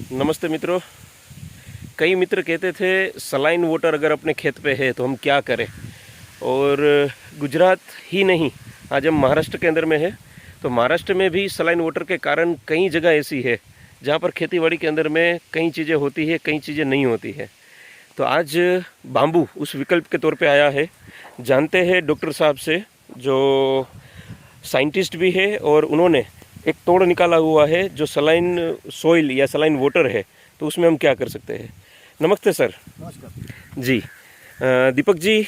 नमस्ते मित्रों। कई मित्र कहते थे सलाइन वाटर अगर अपने खेत पे है तो हम क्या करें। और गुजरात ही नहीं, आज हम महाराष्ट्र के अंदर में है तो महाराष्ट्र में भी सलाइन वाटर के कारण कई जगह ऐसी है जहाँ पर खेतीबाड़ी के अंदर में कई चीज़ें होती है, कई चीज़ें नहीं होती है। तो आज बाम्बू उस विकल्प के तौर पे आया है। जानते हैं डॉक्टर साहब से, जो साइंटिस्ट भी है और उन्होंने एक तोड़ निकाला हुआ है जो सलाइन सॉइल या सलाइन वाटर है, तो उसमें हम क्या कर सकते हैं। नमस्ते सर। नमस्कार जी, दीपक जी,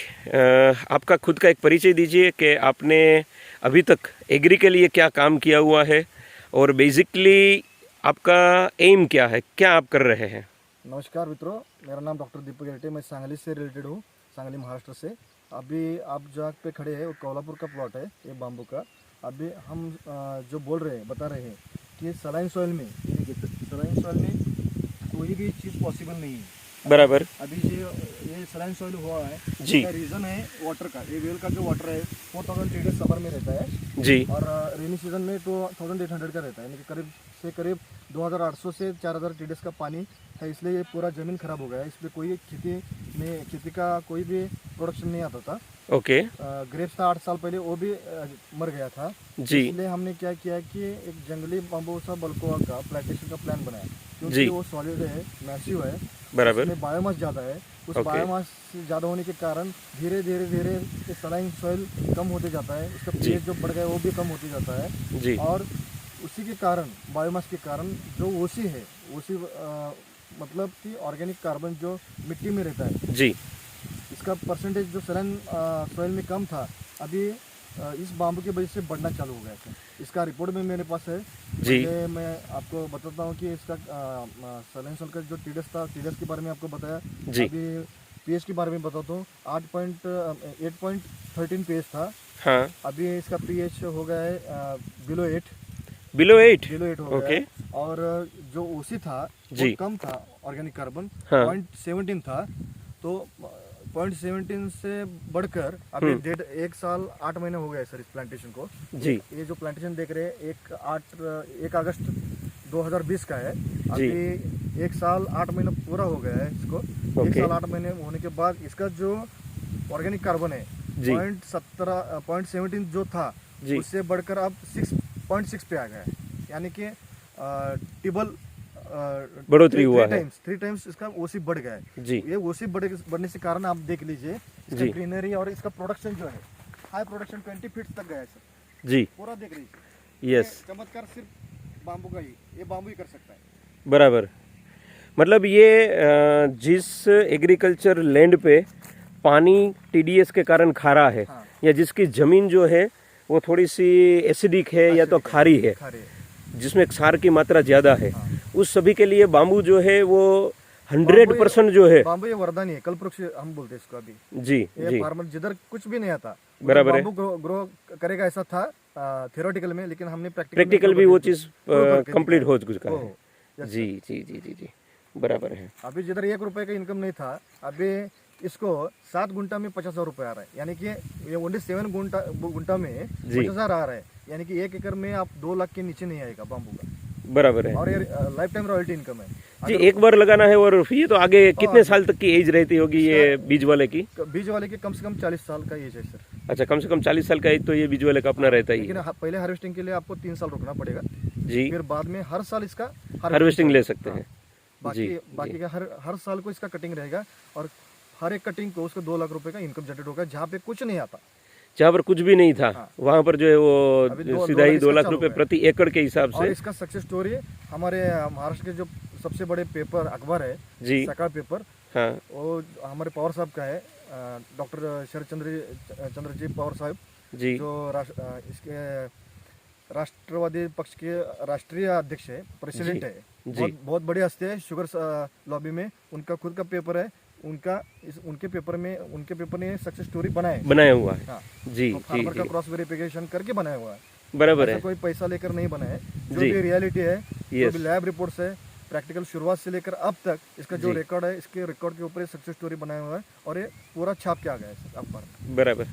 आपका खुद का एक परिचय दीजिए कि आपने अभी तक एग्री के लिए क्या काम किया हुआ है और बेसिकली आपका एम क्या है, क्या आप कर रहे हैं। नमस्कार मित्रों, मेरा नाम डॉक्टर दीपक रेड्डी, मैं सांगली से रिलेटेड हूँ, सांगली महाराष्ट्र से। अभी आप जहाँ पे खड़े हैं वो कोल्हापुर का प्लॉट है, ये बाम्बू का। अभी हम जो बोल रहे हैं, बता रहे हैं कि सलाइन सॉइल में, सलाइन सॉइल में कोई भी चीज़ पॉसिबल नहीं है। बराबर। अभी ये सलाइन सॉइल हुआ है जी। इसका रीज़न है वाटर का। ये वेल का जो वाटर है 4000 लीटर समर में रहता है जी। और रेनी सीजन में तो 2800 का रहता है, यानी कि करीब से करीब 2800 से 4000 टीडीएस का पानी है। इसलिए ये पूरा ज़मीन खराब हो गया है। इसमें कोई खेती का कोई भी प्रोडक्शन नहीं आता था। ओके। ग्रेप्स था 8 साल पहले, वो भी मर गया था जी। इसलिए हमने क्या किया कि एक जंगली बाम्बूसा बल्कोआ का प्लांटेशन का प्लान बनाया, जी। क्योंकि वो सॉलिड है, मैसिव है, बराबर। इसमें बायोमास ज़्यादा है। उस ओके। बायोमास ज़्यादा होने के कारण धीरे धीरे धीरे ये सलाइन सॉइल कम होते जाता है, इसका जी। पीएच जो बढ़ गया है वो भी कम होते जाता है। जी। और उसी के कारण, बायोमास के कारण जो ओसी है, ओसी मतलब कि ऑर्गेनिक कार्बन जो मिट्टी में रहता है, जी। इसका परसेंटेज जो सलाइन सॉइल में कम था, अभी इस बाम्बू की वजह से बढ़ना चालू हो गया था। इसका रिपोर्ट में मेरे पास है। जी। पहले मैं आपको बताता हूँ कि इसका सलाइन सॉइल का जो टीडीएस था, टीडीएस के बारे में आपको बताया। जी। अभी पीएच के बारे में बताता हूँ। 8.13 पीएच था, हाँ। अभी इसका पीएच हो गया है बिलो 8 बिलो 8। हो गया ओके। है। और जो ओसी था जी। वो कम था, ऑर्गेनिक कार्बन हाँ। 0.17 था। तो 0.17 से बढ़कर अभी 1 साल 8 महीने हो गए सर इस प्लांटेशन को। जी। ये जो प्लांटेशन देख रहे हैं 1 अगस्त 2020 का है। जी। अभी 1 साल 8 महीने पूरा हो गया है इसको। 1 ओके। साल 8 महीने होने के बाद इसका जो ऑर्गेनिक कार्बन है जी। 0.17 जो था, जी। उससे बढ़कर अब 6.6 पे आ गया है, यानी कि टिबल बढ़ोतरी हुआ है। 3 टाइम्स इसका ओसी बढ़ गया है। जी। ये ओसी बढ़ने से कारण आप देख लीजिए, इसका जी। ग्रीनरी और इसका प्रोडक्शन जो है, हाई प्रोडक्शन 20 फीट तक गया है सर। जी। पूरा देख लीजिए। यस। ये चमत्कार सिर्फ बाम्बू का ही, ये बाम्बू ही कर सकता है। बराबर। मतलब ये जिस एग्रीकल्चर लैंड पे पानी टीडीएस के कारण खारा है, हाँ। या जिसकी ज़मीन जो है वो थोड़ी सी एसिडिक है या तो खारी है, जिसमें क्षार की मात्रा ज़्यादा है, हाँ। उस सभी के लिए बाम्बू जो है वो 100% जो है। बाम्बू ये वरदान ही है, कल्पवृक्ष हम बोलते हैं इसको। अभी जी। ये जी। फार्मर जिधर कुछ भी नहीं आता, बराबर है। बाम्बू ग्रो करेगा ऐसा था थियोरेटिकल में, लेकिन हमने प्रैक्टिकल भी वो चीज़ कंप्लीट हो चुका है। यस जी जी जी जी जी, बराबर है। अभी जिधर 1 रुपए का इनकम नहीं था, अभी इसको 7 गुंटा में 50,000 रुपये आ रहा है, यानी कि ये ओनली 7 गुंटा में जी। 50,000 आ रहा है, यानी कि 1 एकड़ में आप 2 लाख के नीचे नहीं आएगा बाम्बू का। बराबर है। और ये लाइफ टाइम रॉयल्टी इनकम है। जी, एक बार लगाना है और ये तो आगे कितने साल तक की एज रहती होगी ये बीज वाले की। बीज वाले की कम से कम 40 साल का एज है सर। अच्छा, कम से कम 40 साल का एज तो ये बीज वाले का अपना रहता ही लेकिन है। पहले हार्वेस्टिंग के लिए आपको 3 साल रुकना पड़ेगा, जी। फिर बाद में हर साल इसका हार्वेस्टिंग ले सकते हैं। बाकी का हर साल को इसका कटिंग रहेगा, और हर एक कटिंग को उसको 2 लाख रुपए का इनकम जनरेट होगा। जहाँ पे कुछ नहीं आता, जहाँ पर कुछ भी नहीं था, हाँ। वहाँ पर जो है अभी वो 2 सीधा ही 2 लाख लाख इसका रुपए चालू प्रति एकड़ के हिसाब और से। इसका सक्सेस स्टोरी हमारे महाराष्ट्र के जो सबसे बड़े पेपर अखबार है, जी। सकाळ पेपर, हाँ। वो हमारे पवार साहब का है, डॉक्टर शरद चंद्र जी पवार साहब, जी। जो इसके राष्ट्रवादी पक्ष के राष्ट्रीय अध्यक्ष है, प्रेसिडेंट है। जी। बहुत बड़े हस्ती है शुगर लॉबी में, उनका खुद का पेपर है। उनके पेपर ने सक्सेस स्टोरी बनाया हुआ है। हाँ। जी तो जी फार्मर का जी, क्रॉस वेरिफिकेशन करके बनाया हुआ है। बराबर ऐसा है। कोई पैसा लेकर नहीं बना है, जो जी। भी रियलिटी है, जो यस। भी लैब रिपोर्ट्स है, प्रैक्टिकल शुरुआत से लेकर अब तक इसका जो जी। रिकॉर्ड है, इसके रिकॉर्ड के ऊपर सक्सेस स्टोरी बनाया हुआ है, और ये पूरा छाप के आ गया है अखबार में। बराबर।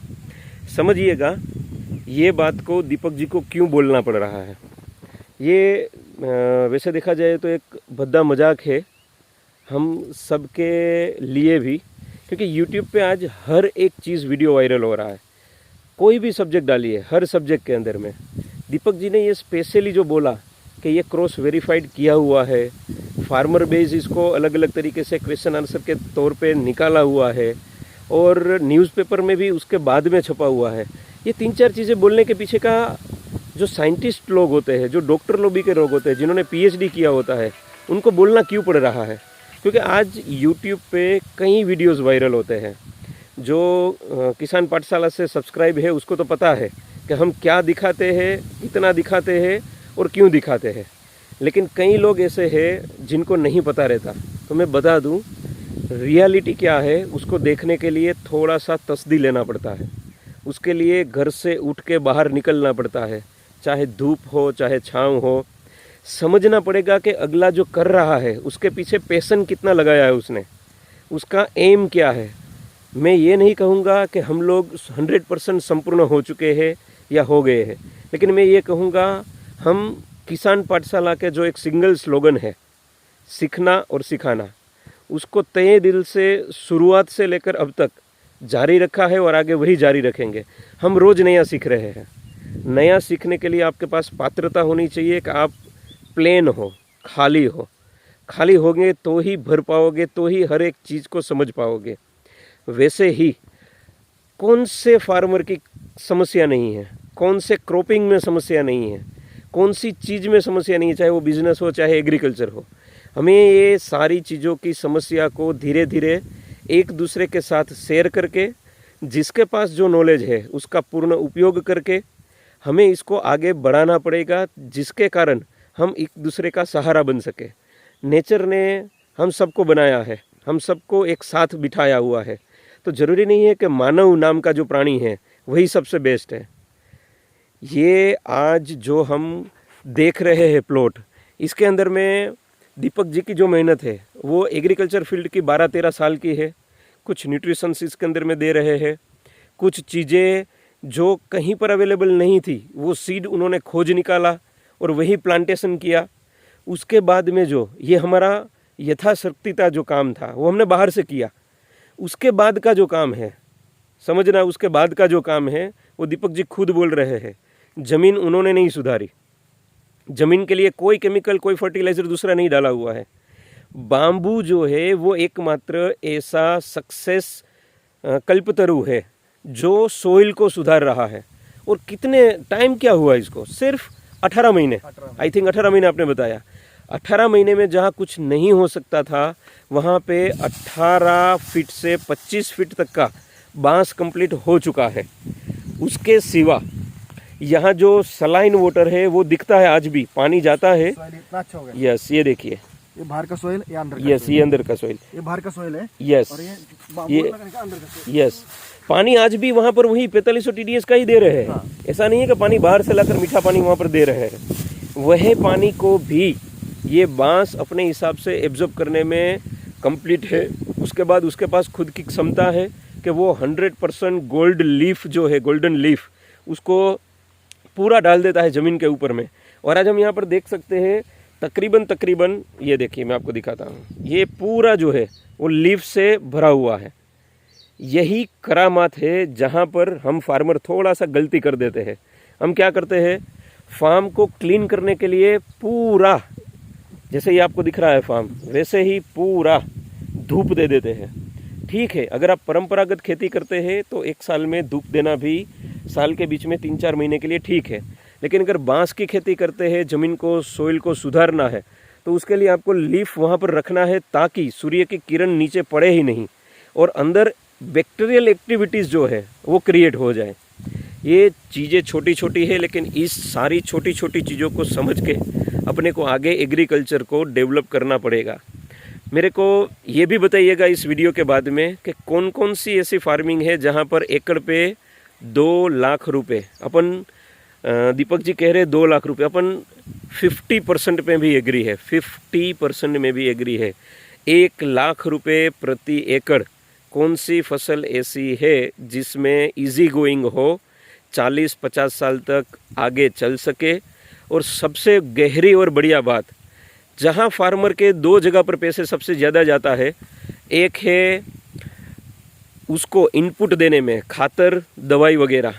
समझिएगा ये बात को दीपक जी को क्यों बोलना पड़ रहा है। ये वैसे देखा जाए तो एक भद्दा मजाक है हम सबके लिए भी, क्योंकि यूट्यूब पे आज हर एक चीज़ वीडियो वायरल हो रहा है। कोई भी सब्जेक्ट डालिए, हर सब्जेक्ट के अंदर में। दीपक जी ने ये स्पेशली जो बोला कि ये क्रॉस वेरीफाइड किया हुआ है, फार्मर बेस इसको अलग अलग तरीके से क्वेश्चन आंसर के तौर पे निकाला हुआ है और न्यूज़पेपर में भी उसके बाद में छपा हुआ है। ये 3-4 चीज़ें बोलने के पीछे का जो साइंटिस्ट लोग होते हैं, जो डॉक्टर लोग के लोग होते हैं, जिन्होंने PhD किया होता है, उनको बोलना क्यों पड़ रहा है? क्योंकि आज YouTube पे कई वीडियोस वायरल होते हैं। जो किसान पाठशाला से सब्सक्राइब है उसको तो पता है कि हम क्या दिखाते हैं, कितना दिखाते हैं और क्यों दिखाते हैं। लेकिन कई लोग ऐसे हैं जिनको नहीं पता रहता। तो मैं बता दूं, रियलिटी क्या है उसको देखने के लिए थोड़ा सा तसदी लेना पड़ता है। उसके लिए घर से उठ के बाहर निकलना पड़ता है, चाहे धूप हो चाहे छाँव हो। समझना पड़ेगा कि अगला जो कर रहा है उसके पीछे पैशन कितना लगाया है उसने, उसका एम क्या है। मैं ये नहीं कहूँगा कि हम लोग 100% संपूर्ण हो चुके हैं या हो गए हैं, लेकिन मैं ये कहूँगा हम किसान पाठशाला के जो एक सिंगल स्लोगन है, सीखना और सिखाना, उसको तय दिल से शुरुआत से लेकर अब तक जारी रखा है और आगे वही जारी रखेंगे। हम रोज़ नया सीख रहे हैं। नया सीखने के लिए आपके पास पात्रता होनी चाहिए कि आप प्लेन हो, खाली हो। खाली होंगे तो ही भर पाओगे, तो ही हर एक चीज़ को समझ पाओगे। वैसे ही कौन से फार्मर की समस्या नहीं है, कौन से क्रॉपिंग में समस्या नहीं है, कौन सी चीज़ में समस्या नहीं है, चाहे वो बिजनेस हो चाहे एग्रीकल्चर हो। हमें ये सारी चीज़ों की समस्या को धीरे धीरे एक दूसरे के साथ शेयर करके, जिसके पास जो नॉलेज है उसका पूर्ण उपयोग करके हमें इसको आगे बढ़ाना पड़ेगा, जिसके कारण हम एक दूसरे का सहारा बन सके। नेचर ने हम सबको बनाया है, हम सबको एक साथ बिठाया हुआ है। तो ज़रूरी नहीं है कि मानव नाम का जो प्राणी है वही सबसे बेस्ट है। ये आज जो हम देख रहे हैं प्लॉट, इसके अंदर में दीपक जी की जो मेहनत है वो एग्रीकल्चर फील्ड की 12-13 साल की है। कुछ न्यूट्रिशंस इसके अंदर में दे रहे हैं, कुछ चीज़ें जो कहीं पर अवेलेबल नहीं थी वो सीड उन्होंने खोज निकाला और वही प्लांटेशन किया। उसके बाद में जो ये हमारा यथाशक्तिता जो काम था वो हमने बाहर से किया। उसके बाद का जो काम है, समझना, उसके बाद का जो काम है वो दीपक जी खुद बोल रहे हैं। ज़मीन उन्होंने नहीं सुधारी, ज़मीन के लिए कोई केमिकल, कोई फर्टिलाइज़र दूसरा नहीं डाला हुआ है। बाम्बू जो है वो एकमात्र ऐसा सक्सेस कल्पतरु है जो सोइल को सुधार रहा है। और कितने टाइम क्या हुआ इसको? सिर्फ 18 महीने, आई थिंक 18 महीने आपने बताया। 18 महीने में जहाँ कुछ नहीं हो सकता था वहाँ पे 18 फीट से 25 फीट तक का बांस कंप्लीट हो चुका है। उसके सिवा यहाँ जो सलाइन वाटर है वो दिखता है, आज भी पानी जाता है। इतना अच्छा हो गया। यस, ये देखिए, ये बाहर का सोइल, ये अंदर का यस, ये अंदर का सोइल, ये बाहर का सोइल है। यस, और ये ये बाम्बू लगाने का अंदर का सोइल। यस। पानी आज भी वहाँ पर वही 4500 TDS का ही दे रहे हैं। हाँ। ऐसा नहीं है कि पानी बाहर से लाकर मीठा पानी वहाँ पर दे रहे हैं। वह पानी को भी ये बांस अपने हिसाब से एब्जॉर्ब करने में कंप्लीट है। उसके बाद उसके पास खुद की क्षमता है कि वो 100% गोल्ड लीफ जो है, गोल्डन लीफ, उसको पूरा डाल देता है ज़मीन के ऊपर में। और आज हम यहाँ पर देख सकते हैं तकरीबन ये देखिए, मैं आपको दिखाता हूँ, ये पूरा जो है वो लीफ से भरा हुआ है। यही करामात है जहाँ पर हम फार्मर थोड़ा सा गलती कर देते हैं। हम क्या करते हैं, फार्म को क्लीन करने के लिए पूरा, जैसे ये आपको दिख रहा है फार्म, वैसे ही पूरा धूप दे देते हैं। ठीक है, अगर आप परंपरागत खेती करते हैं तो एक साल में धूप देना भी साल के बीच में 3-4 महीने के लिए ठीक है। लेकिन अगर बांस की खेती करते हैं, ज़मीन को, सोइल को सुधारना है, तो उसके लिए आपको लीफ वहाँ पर रखना है ताकि सूर्य की किरण नीचे पड़े ही नहीं और अंदर बैक्टीरियल एक्टिविटीज़ जो है वो क्रिएट हो जाए। ये चीज़ें छोटी छोटी है, लेकिन इस सारी छोटी छोटी चीज़ों को समझ के अपने को आगे एग्रीकल्चर को डेवलप करना पड़ेगा। मेरे को ये भी बताइएगा इस वीडियो के बाद में कि कौन कौन सी ऐसी फार्मिंग है जहाँ पर एकड़ पे 2 लाख रुपए, अपन दीपक जी कह रहे 2 लाख रुपए, अपन 50% में भी एग्री है, 50% में भी एग्री है। 1 लाख रुपए प्रति एकड़ कौन सी फसल ऐसी है जिसमें इजी गोइंग हो, 40-50 साल तक आगे चल सके और सबसे गहरी और बढ़िया बात, जहाँ फार्मर के दो जगह पर पैसे सबसे ज़्यादा जाता है, एक है उसको इनपुट देने में, खातर दवाई वगैरह,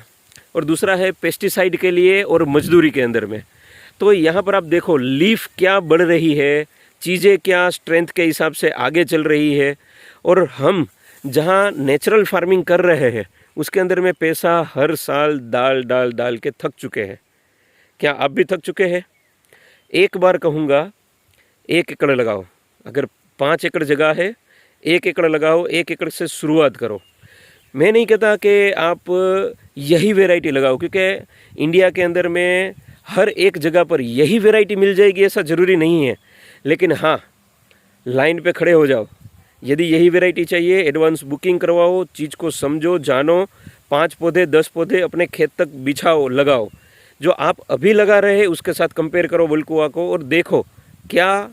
और दूसरा है पेस्टिसाइड के लिए और मजदूरी के अंदर में। तो यहाँ पर आप देखो लीफ क्या बढ़ रही है, चीज़ें क्या स्ट्रेंथ के हिसाब से आगे चल रही है, और हम जहाँ नेचुरल फार्मिंग कर रहे हैं उसके अंदर में पैसा हर साल डाल डाल डाल के थक चुके हैं। क्या आप भी थक चुके हैं? एक बार कहूँगा 1 एकड़ लगाओ। अगर 5 एकड़ जगह है 1 एकड़ लगाओ, 1 एकड़ से शुरुआत करो। मैं नहीं कहता कि आप यही वैरायटी लगाओ, क्योंकि इंडिया के अंदर में हर एक जगह पर यही वैरायटी मिल जाएगी ऐसा ज़रूरी नहीं है। लेकिन हाँ, लाइन पे खड़े हो जाओ। यदि यही वैरायटी चाहिए, एडवांस बुकिंग करवाओ, चीज़ को समझो, जानो, 5 पौधे 10 पौधे अपने खेत तक बिछाओ, लगाओ। जो आप अभी लगा रहे हैं उसके साथ कंपेयर करो बल्कुआ को, और देखो क्या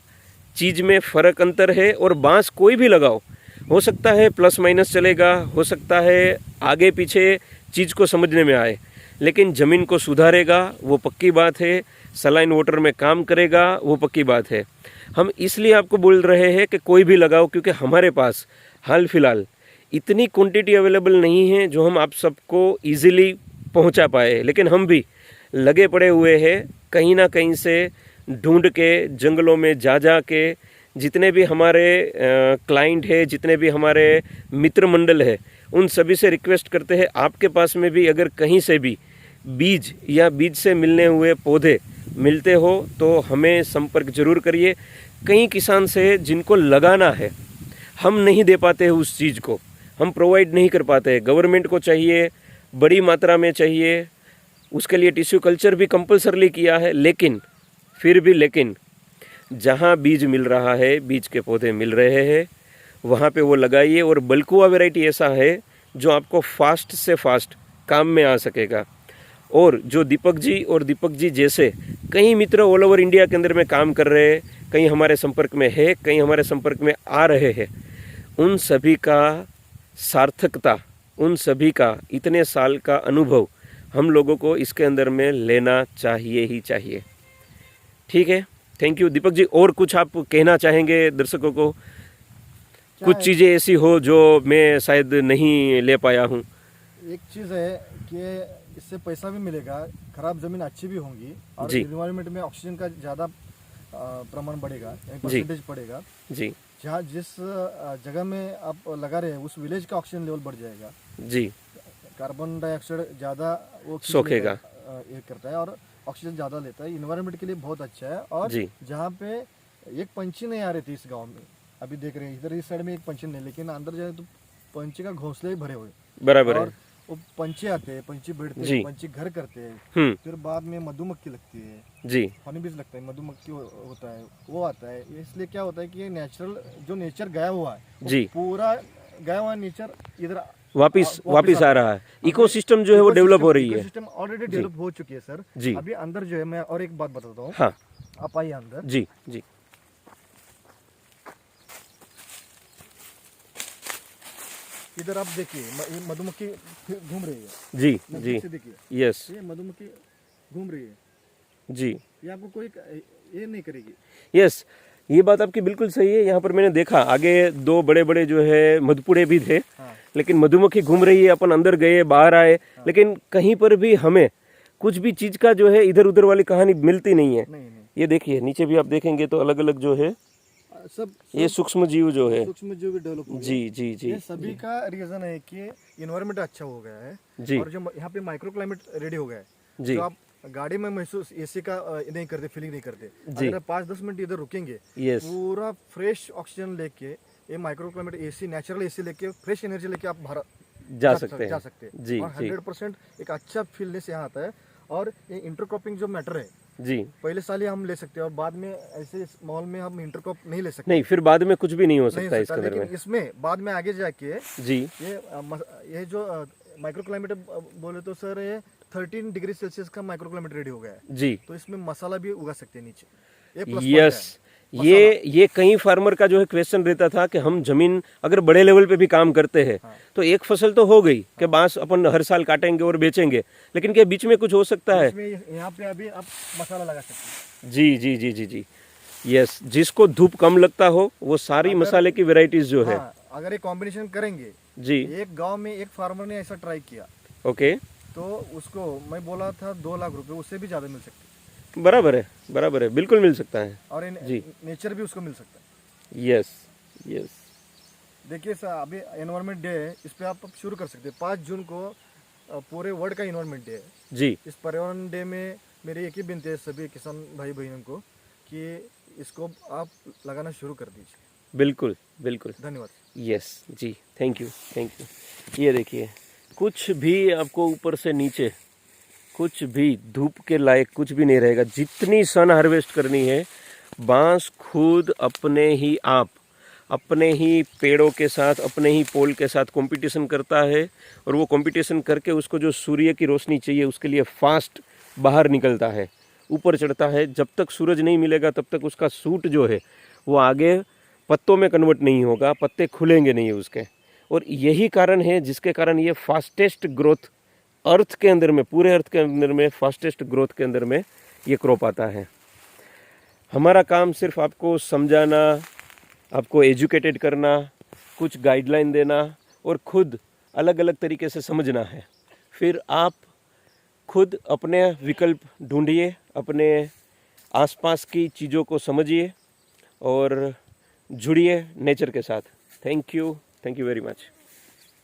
चीज़ में फ़र्क अंतर है। और बांस कोई भी लगाओ, हो सकता है प्लस माइनस चलेगा, हो सकता है आगे पीछे चीज़ को समझने में आए, लेकिन ज़मीन को सुधारेगा वो पक्की बात है, सलाइन वाटर में काम करेगा वो पक्की बात है। हम इसलिए आपको बोल रहे हैं कि कोई भी लगाओ, क्योंकि हमारे पास हाल फिलहाल इतनी क्वांटिटी अवेलेबल नहीं है जो हम आप सबको ईजिली पहुंचा पाए। लेकिन हम भी लगे पड़े हुए हैं, कहीं ना कहीं से ढूंढ के जंगलों में जा के, जितने भी हमारे क्लाइंट है, जितने भी हमारे मित्र मंडल है, उन सभी से रिक्वेस्ट करते हैं आपके पास में भी अगर कहीं से भी बीज या बीज से मिलने हुए पौधे मिलते हो तो हमें संपर्क जरूर करिए। कई किसान से जिनको लगाना है, हम नहीं दे पाते हैं उस चीज़ को, हम प्रोवाइड नहीं कर पाते। गवर्नमेंट को चाहिए, बड़ी मात्रा में चाहिए, उसके लिए टिश्यू कल्चर भी कंपलसरली किया है। लेकिन फिर भी जहाँ बीज मिल रहा है, बीज के पौधे मिल रहे हैं, वहाँ पे वो लगाइए। और बल्कुआ वैरायटी ऐसा है जो आपको फास्ट से फास्ट काम में आ सकेगा। और जो दीपक जी और दीपक जी जैसे कई मित्र ऑल ओवर इंडिया के अंदर में काम कर रहे हैं, कई हमारे संपर्क में है, कई हमारे संपर्क में आ रहे हैं, उन सभी का सार्थकता, उन सभी का इतने साल का अनुभव हम लोगों को इसके अंदर में लेना चाहिए ही चाहिए। ठीक है, थैंक यू दीपक जी। और कुछ आप कहना चाहेंगे दर्शकों को? कुछ चीज़ें ऐसी हो जो मैं शायद नहीं ले पाया हूँ। एक चीज़ है कि इससे पैसा भी मिलेगा, खराब ज़मीन अच्छी भी होंगी, और जी। इन्वायरमेंट में ऑक्सीजन का ज़्यादा प्रमाण बढ़ेगा, परसेंटेज बढ़ेगा। जी जहाँ जिस जगह में आप लगा रहे हैं उस विलेज का ऑक्सीजन लेवल बढ़ जाएगा, जी, कार्बन डाइऑक्साइड ज़्यादा वो खींच सोखेगा। लेता है, ये करता है, और ऑक्सीजन ज़्यादा लेता है, इन्वायरमेंट के लिए बहुत अच्छा है। और जी। जहाँ पे एक पंछी नहीं आ रही थी इस गांव में, अभी देख रहे हैं इधर इस साइड में एक पंछी नहीं, लेकिन अंदर जाए तो पंछी का घोंसले ही भरे हुए। बराबर है। और वो पंछी आते हैं, पंछी बैठते जी। हैं, पंछी घर करते हैं, फिर बाद में मधुमक्खी लगती है, जी हनी बीज लगता है, मधुमक्खी होता है, वो आता है। इसलिए क्या होता है कि ये नेचुरल जो नेचर गया हुआ है, वो जी, पूरा गया हुआ नेचर इधर वापिस आ रहा है। इकोसिस्टम जो है वो डेवलप हो रही है। इकोसिस्टम ऑलरेडी डेवलप हो चुकी है सर। जी। अभी अंदर जो है, मैं और एक बात बताता हूँ। हाँ आप आइए अंदर। जी जी इधर आप देखिए, ये मधुमक्खी घूम रही है। जी नजदीक जी, से देखिए, यस ये मधुमक्खी घूम रही है, जी, ये आपको कोई ये नहीं करेगी। यस, ये बात आपकी बिल्कुल सही है। यहाँ पर मैंने देखा आगे 2 बड़े बड़े जो है मधुपुड़े भी थे, हाँ। लेकिन मधुमक्खी घूम रही है। अपन अंदर गए, बाहर आए, लेकिन कहीं पर भी हमें कुछ भी चीज़ का जो है इधर उधर वाली कहानी मिलती नहीं है। नहीं नहीं, ये देखिए नीचे भी आप देखेंगे तो अलग अलग जो है सब ये सूक्ष्म जीव जो है। सूक्ष्म जीव भी डेवलप हो गए। जी जी जी ये सभी का रीजन है कि इन्वायरमेंट अच्छा हो गया है, जी और जो यहाँ पे माइक्रो क्लाइमेट रेडी हो गया है, जी जो आप गाड़ी में महसूस एसी का नहीं करते, फीलिंग नहीं करते। जी। अगर आप 5-10 मिनट इधर रुकेंगे, यस पूरा फ्रेश ऑक्सीजन लेके, ये micro climate AC, natural AC लेके, फ्रेश एनर्जी लेके आप बाहर जा सकते हैं। जी और जी 100% एक अच्छा फीलनेस यहाँ आता है। और ये इंटरक्रॉपिंग जो मैटर है, जी, पहले साल ही हम ले सकते हैं, और बाद में ऐसे माहौल में हम इंटरक्रॉप नहीं ले सकते। नहीं, फिर बाद में कुछ भी नहीं हो नहीं सकता हो इसके सकता, अंदर में। लेकिन इसमें बाद में आगे जाके जी ये जो माइक्रो क्लाइमेट बोले तो सर, ये 13 डिग्री सेल्सियस का माइक्रो क्लाइमेट रेडी हो गया है। जी, तो इसमें मसाला भी उगा सकते हैं नीचे, ये प्लस यस ये कई फार्मर का जो है क्वेश्चन रहता था कि हम जमीन अगर बड़े लेवल पे भी काम करते हैं तो एक फसल तो हो गई कि बांस अपन हर साल काटेंगे और बेचेंगे, लेकिन क्या बीच में कुछ हो सकता है? इसमें यहाँ पे अभी आप मसाला लगा सकते हैं। जी जी जी जी जी, यस, जिसको धूप कम लगता हो वो सारी मसाले की वेराइटीज जो है। हाँ, अगर ये कॉम्बिनेशन करेंगे, जी, एक गांव में एक फार्मर ने ऐसा ट्राई किया ओके, तो उसको मैं बोला था 2 लाख रुपए, उससे भी ज्यादा मिल सकते हैं। बराबर है, बिल्कुल मिल सकता है। और जी। नेचर भी उसको मिल सकता है। यस यस, देखिए सर, अभी एनवायरनमेंट डे है, इस पे आप शुरू कर सकते हैं। 5 जून को पूरे वर्ल्ड का एनवायरनमेंट डे है। जी, इस पर्यावरण डे में मेरी एक ही विनती है सभी किसान भाई बहनों को कि इसको आप लगाना शुरू कर दीजिए। बिल्कुल बिल्कुल, धन्यवाद। यस जी, थैंक यू। ये देखिए, कुछ भी आपको ऊपर से नीचे कुछ भी धूप के लायक कुछ भी नहीं रहेगा। जितनी सन हार्वेस्ट करनी है, बांस खुद अपने ही आप अपने ही पेड़ों के साथ, अपने ही पोल के साथ कंपटीशन करता है, और वो कंपटीशन करके उसको जो सूर्य की रोशनी चाहिए उसके लिए फास्ट बाहर निकलता है, ऊपर चढ़ता है। जब तक सूरज नहीं मिलेगा तब तक उसका सूट जो है वो आगे पत्तों में कन्वर्ट नहीं होगा, पत्ते खुलेंगे नहीं उसके। और यही कारण है जिसके कारण ये फास्टेस्ट ग्रोथ अर्थ के अंदर में, पूरे अर्थ के अंदर में फास्टेस्ट ग्रोथ के अंदर में ये क्रॉप आता है। हमारा काम सिर्फ आपको समझाना, आपको एजुकेटेड करना, कुछ गाइडलाइन देना और खुद अलग अलग तरीके से समझना है। फिर आप खुद अपने विकल्प ढूंढिए, अपने आसपास की चीज़ों को समझिए और जुड़िए नेचर के साथ। Thank you very much.